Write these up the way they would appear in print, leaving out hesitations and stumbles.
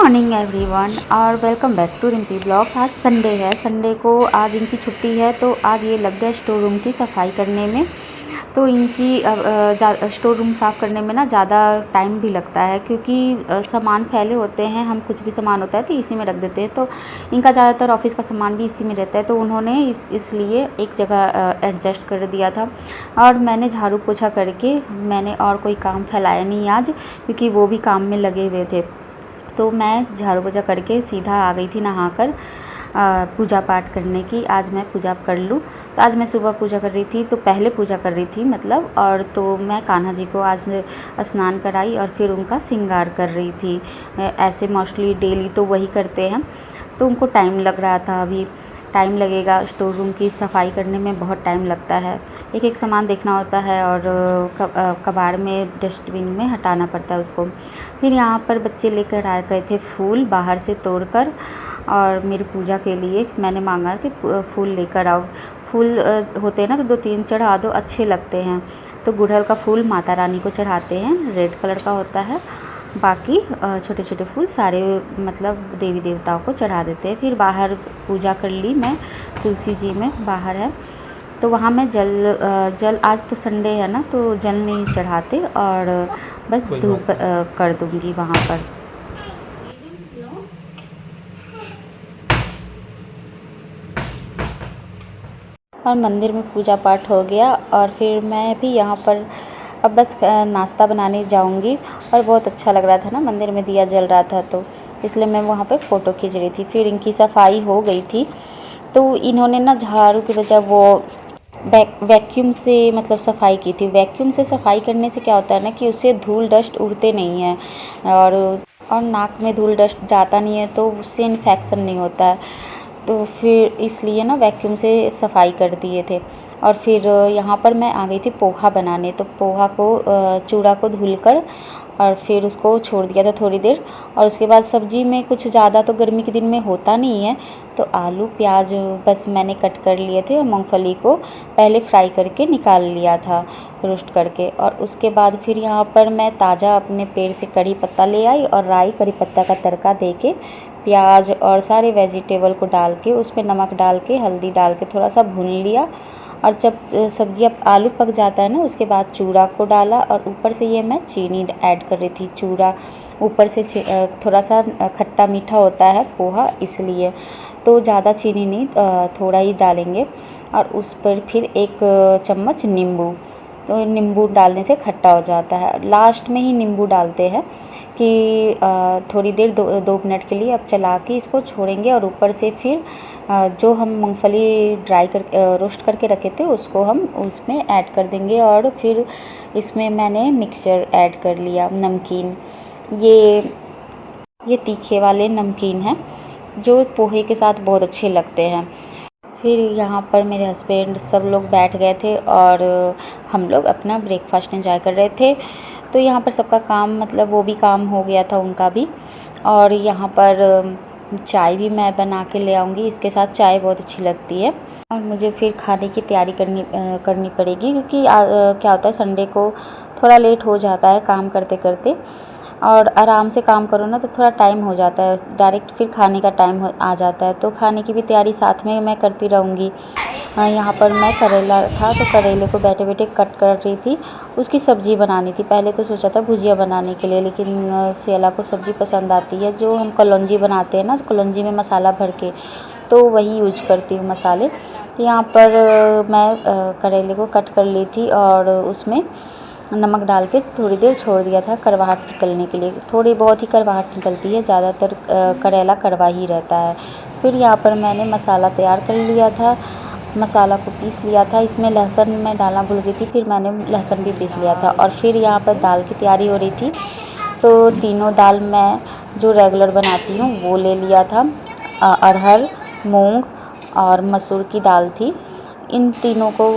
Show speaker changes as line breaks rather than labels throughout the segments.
Morning everyone और welcome back to Rimpy blogs. आज Sunday है, संडे को आज इनकी छुट्टी है तो आज ये लग गए स्टोर रूम की सफाई करने में। तो इनकी स्टोर रूम साफ़ करने में ना ज़्यादा टाइम भी लगता है क्योंकि सामान फैले होते हैं। हम कुछ भी सामान होता है तो इसी में रख देते हैं, तो इनका ज़्यादातर ऑफिस का सामान भी इसी में रहता है। तो उन्होंने इसलिए एक जगह एडजस्ट कर दिया था और मैंने झाड़ू पोछा करके मैंने और कोई काम फैलाया नहीं आज, क्योंकि वो भी काम में लगे हुए थे। तो मैं झाड़ू पोछा करके सीधा आ गई थी नहाकर पूजा पाठ करने की। आज मैं पूजा कर लूँ, तो आज मैं सुबह पूजा कर रही थी, तो पहले पूजा कर रही थी मतलब। और तो मैं कान्हा जी को आज स्नान कराई और फिर उनका श्रृंगार कर रही थी। ऐसे मोस्टली डेली तो वही करते हैं, तो उनको टाइम लग रहा था। अभी टाइम लगेगा, स्टोर रूम की सफाई करने में बहुत टाइम लगता है। एक एक सामान देखना होता है और कबाड़ में डस्टबिन में हटाना पड़ता है उसको। फिर यहाँ पर बच्चे लेकर आए गए थे फूल बाहर से तोड़कर, और मेरी पूजा के लिए मैंने मांगा कि फूल लेकर आओ। फूल होते हैं ना तो 2-3 चढ़ा दो, अच्छे लगते हैं। तो गुड़हल का फूल माता रानी को चढ़ाते हैं, रेड कलर का होता है। बाकी छोटे छोटे फूल सारे मतलब देवी देवताओं को चढ़ा देते हैं। फिर बाहर पूजा कर ली मैं, तुलसी जी में बाहर है, तो वहाँ मैं जल आज तो संडे है ना, तो जल नहीं चढ़ाते और बस धूप कर दूँगी वहाँ पर। और मंदिर में पूजा पाठ हो गया और फिर मैं भी यहाँ पर अब बस नाश्ता बनाने जाऊँगी। और बहुत अच्छा लग रहा था ना, मंदिर में दिया जल रहा था, तो इसलिए मैं वहाँ पे फ़ोटो खींच रही थी। फिर इनकी सफाई हो गई थी, तो इन्होंने ना झाड़ू की बजाय वो वैक्यूम से मतलब सफाई की थी। वैक्यूम से सफाई करने से क्या होता है ना कि उससे धूल डस्ट उड़ते नहीं हैं और नाक में धूल डस्ट जाता नहीं है, तो उससे इन्फेक्शन नहीं होता है। तो फिर इसलिए ना वैक्यूम से सफाई कर दिए थे। और फिर यहाँ पर मैं आ गई थी पोहा बनाने, तो पोहा को चूड़ा को धुलकर और फिर उसको छोड़ दिया था थोड़ी देर। और उसके बाद सब्ज़ी में कुछ ज़्यादा तो गर्मी के दिन में होता नहीं है, तो आलू प्याज बस मैंने कट कर लिए थे और मूंगफली को पहले फ्राई करके निकाल लिया था रोस्ट करके। और उसके बाद फिर यहाँ पर मैं ताज़ा अपने पेड़ से कड़ी पत्ता ले आई और राई कड़ी पत्ता का तड़का दे के प्याज और सारे वेजिटेबल को डाल के उसमें नमक डाल के हल्दी डाल के थोड़ा सा भून लिया। और जब सब्ज़ी अब आलू पक जाता है ना, उसके बाद चूड़ा को डाला और ऊपर से ये मैं चीनी ऐड कर रही थी। चूड़ा ऊपर से थोड़ा सा खट्टा मीठा होता है पोहा, इसलिए तो ज़्यादा चीनी नहीं, थोड़ा ही डालेंगे। और उस पर फिर 1 चम्मच नींबू, तो नींबू डालने से खट्टा हो जाता है। लास्ट में ही नींबू डालते हैं कि थोड़ी देर 2 मिनट के लिए अब चला के इसको छोड़ेंगे। और ऊपर से फिर जो हम मूंगफली ड्राई कर रोस्ट करके रखे थे उसको हम उसमें ऐड कर देंगे। और फिर इसमें मैंने मिक्सचर ऐड कर लिया, नमकीन। ये तीखे वाले नमकीन हैं जो पोहे के साथ बहुत अच्छे लगते हैं। फिर यहाँ पर मेरे हस्बैंड सब लोग बैठ गए थे और हम लोग अपना ब्रेकफास्ट एंजॉय कर रहे थे। तो यहाँ पर सबका काम मतलब वो भी काम हो गया था उनका भी। और यहाँ पर चाय भी मैं बना के ले आऊँगी, इसके साथ चाय बहुत अच्छी लगती है। और मुझे फिर खाने की तैयारी करनी पड़ेगी, क्योंकि क्या होता है संडे को थोड़ा लेट हो जाता है काम करते करते। और आराम से काम करो ना तो थोड़ा टाइम हो जाता है, डायरेक्ट फिर खाने का टाइम आ जाता है। तो खाने की भी तैयारी साथ में मैं करती रहूँगी। यहाँ पर मैं करेला था तो करेले को बैठे बैठे कट कर रही थी, उसकी सब्ज़ी बनानी थी। पहले तो सोचा था भुजिया बनाने के लिए, लेकिन सियाला को सब्ज़ी पसंद आती है जो हम कलौंजी बनाते हैं ना, कलौंजी में मसाला भर के, तो वही यूज करती हूँ मसाले। तो यहाँ पर मैं करेले को कट कर ली थी और उसमें नमक डाल के थोड़ी देर छोड़ दिया था करवाहट निकलने के लिए। थोड़ी बहुत ही करवाहट निकलती है, ज़्यादातर करेला कड़वा ही रहता है। फिर यहाँ पर मैंने मसाला तैयार कर लिया था, मसाला को पीस लिया था। इसमें लहसुन मैं डालना भूल गई थी, फिर मैंने लहसुन भी पीस लिया था। और फिर यहाँ पर दाल की तैयारी हो रही थी, तो तीनों दाल मैं जो रेगुलर बनाती हूँ वो ले लिया था। अरहर, मूंग और मसूर की दाल थी। इन तीनों को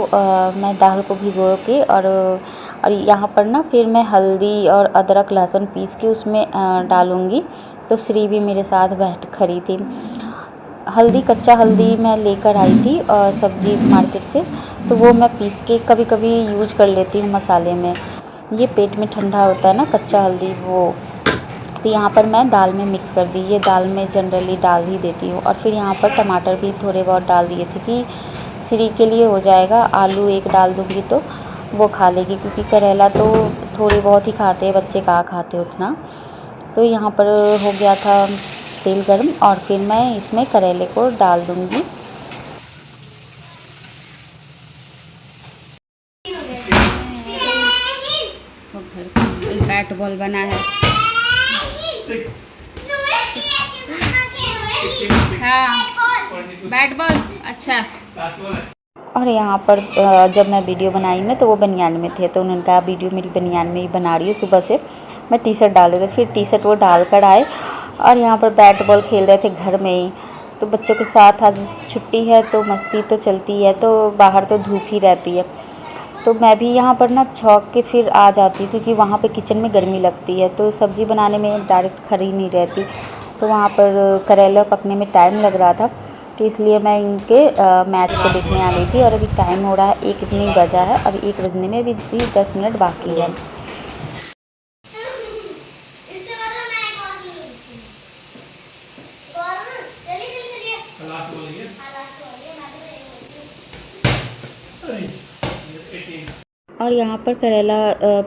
मैं दाल को भिगो के और यहाँ पर ना फिर मैं हल्दी और अदरक लहसुन पीस के उसमें डालूँगी। तो श्री भी मेरे साथ बैठ खड़ी थी। हल्दी, कच्चा हल्दी मैं लेकर आई थी और सब्ज़ी मार्केट से, तो वो मैं पीस के कभी कभी यूज कर लेती हूँ मसाले में। ये पेट में ठंडा होता है ना कच्चा हल्दी, वो तो तो यहाँ पर मैं दाल में मिक्स कर दी, ये दाल में जनरली डाल ही देती हूँ। और फिर यहाँ पर टमाटर भी थोड़े बहुत डाल दिए थे कि श्री के लिए हो जाएगा। आलू एक डाल दूँगी तो वो खा लेगी, क्योंकि करेला तो थोड़ी बहुत ही खाते हैं बच्चे, कहाँ खाते उतना। तो यहाँ पर हो गया था तेल गर्म और फिर मैं इसमें करेले को डाल दूँगी। वो घर बैट बॉल बना है। हाँ, बैट बॉल अच्छा। और यहाँ पर जब मैं वीडियो बनाई ना तो वो बनियान में थे, तो उन्होंने कहा वीडियो मेरी बनियान में ही बना रही हूँ, सुबह से मैं टी शर्ट डाले थे। फिर टी शर्ट वो डाल कर आए और यहाँ पर बैट बॉल खेल रहे थे घर में ही। तो बच्चों के साथ आज छुट्टी है तो मस्ती तो चलती है, तो बाहर तो धूप ही रहती है। तो मैं भी यहाँ पर ना छौंक के फिर आ जाती हूँ, क्योंकि वहाँ पे किचन में गर्मी लगती है, तो सब्ज़ी बनाने में डायरेक्ट खड़ी नहीं रहती। तो वहाँ पर करेला पकने में टाइम लग रहा था, तो इसलिए मैं इनके मैच को देखने आ गई थी। और अभी टाइम हो रहा है 1 नहीं बजा है, अभी 1 बजने में भी 10 मिनट बाकी है। और यहाँ पर करेला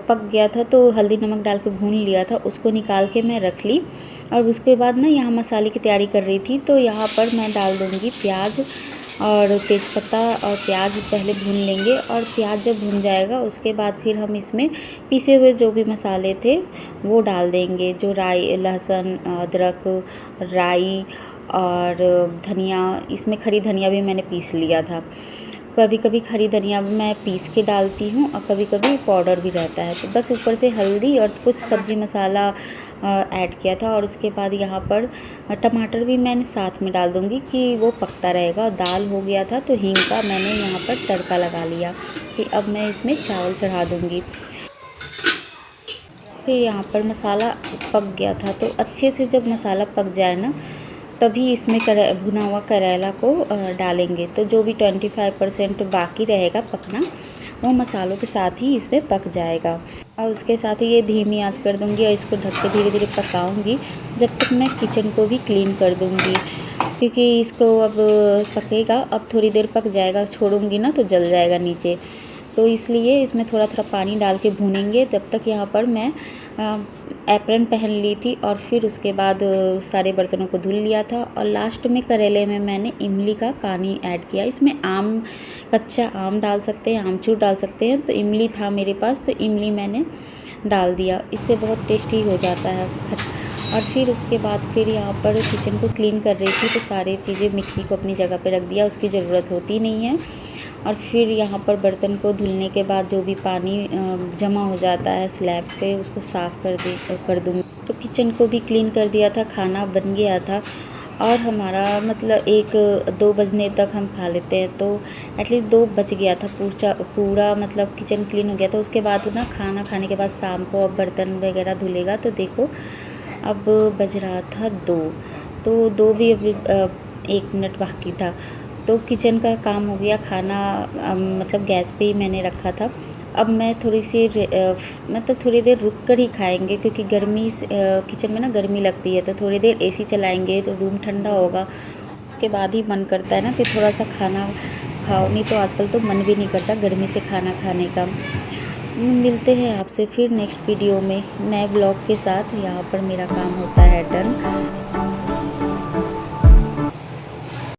पक गया था, तो हल्दी नमक डाल के भून लिया था, उसको निकाल के मैं रख ली। और उसके बाद ना यहाँ मसाले की तैयारी कर रही थी, तो यहाँ पर मैं डाल दूँगी प्याज और तेज़पत्ता। और प्याज पहले भून लेंगे, और प्याज जब भून जाएगा उसके बाद फिर हम इसमें पिसे हुए जो भी मसाले थे वो डाल देंगे, जो राई, लहसुन, अदरक, राई और धनिया। इसमें खड़ी धनिया भी मैंने पीस लिया था। कभी कभी खड़ी धनिया मैं पीस के डालती हूँ और कभी कभी पाउडर भी रहता है। तो बस ऊपर से हल्दी और कुछ सब्ज़ी मसाला ऐड किया था। और उसके बाद यहाँ पर टमाटर भी मैंने साथ में डाल दूँगी कि वो पकता रहेगा। और दाल हो गया था तो हींग का मैंने यहाँ पर तड़का लगा लिया कि अब मैं इसमें चावल चढ़ा दूँगी। फिर यहाँ पर मसाला पक गया था, तो अच्छे से जब मसाला पक जाए ना तभी इसमें भुना हुआ करेला को डालेंगे। तो जो भी 25% बाकी रहेगा पकना, वो मसालों के साथ ही इसमें पक जाएगा। और उसके साथ ही ये धीमी आंच कर दूँगी और इसको ढक के धीरे धीरे पकाऊंगी जब तक मैं किचन को भी क्लीन कर दूँगी, क्योंकि इसको अब पकेगा, अब थोड़ी देर पक जाएगा, छोड़ूंगी ना तो जल जाएगा नीचे। तो इसलिए इसमें थोड़ा थोड़ा पानी डाल के भूनेंगे। तब तक यहाँ पर मैं एप्रन पहन ली थी और फिर उसके बाद सारे बर्तनों को धुल लिया था। और लास्ट में करेले में मैंने इमली का पानी ऐड किया। इसमें आम, कच्चा आम डाल सकते हैं, आमचूर डाल सकते हैं, तो इमली था मेरे पास तो इमली मैंने डाल दिया। इससे बहुत टेस्टी हो जाता है। और फिर उसके बाद फिर यहाँ पर किचन को क्लीन कर रही थी, तो सारी चीज़ें मिक्सी को अपनी जगह पे रख दिया, उसकी ज़रूरत होती नहीं है। और फिर यहाँ पर बर्तन को धुलने के बाद जो भी पानी जमा हो जाता है स्लैब पे, उसको साफ़ कर दूँगी। तो किचन को भी क्लीन कर दिया था, खाना बन गया था। और हमारा मतलब 1-2 बजने तक हम खा लेते हैं, तो एटलीस्ट 2 बज गया था। पूरा मतलब किचन क्लीन हो गया था। उसके बाद ना खाना खाने के बाद शाम को अब बर्तन वगैरह धुलेगा। तो देखो अब बज रहा था 2, तो 2 भी अभी 1 मिनट बाकी था। तो किचन का काम हो गया। खाना मतलब गैस पे ही मैंने रखा था। अब मैं थोड़ी देर रुक कर ही खाएंगे, क्योंकि गर्मी किचन में ना गर्मी लगती है, तो थोड़ी देर एसी चलाएंगे तो रूम ठंडा होगा। उसके बाद ही मन करता है ना कि थोड़ा सा खाना खाओ, नहीं तो आजकल तो मन भी नहीं करता गर्मी से खाना खाने का। मिलते हैं आपसे फिर नेक्स्ट वीडियो में नए ब्लॉग के साथ। यहाँ पर मेरा काम होता है डन।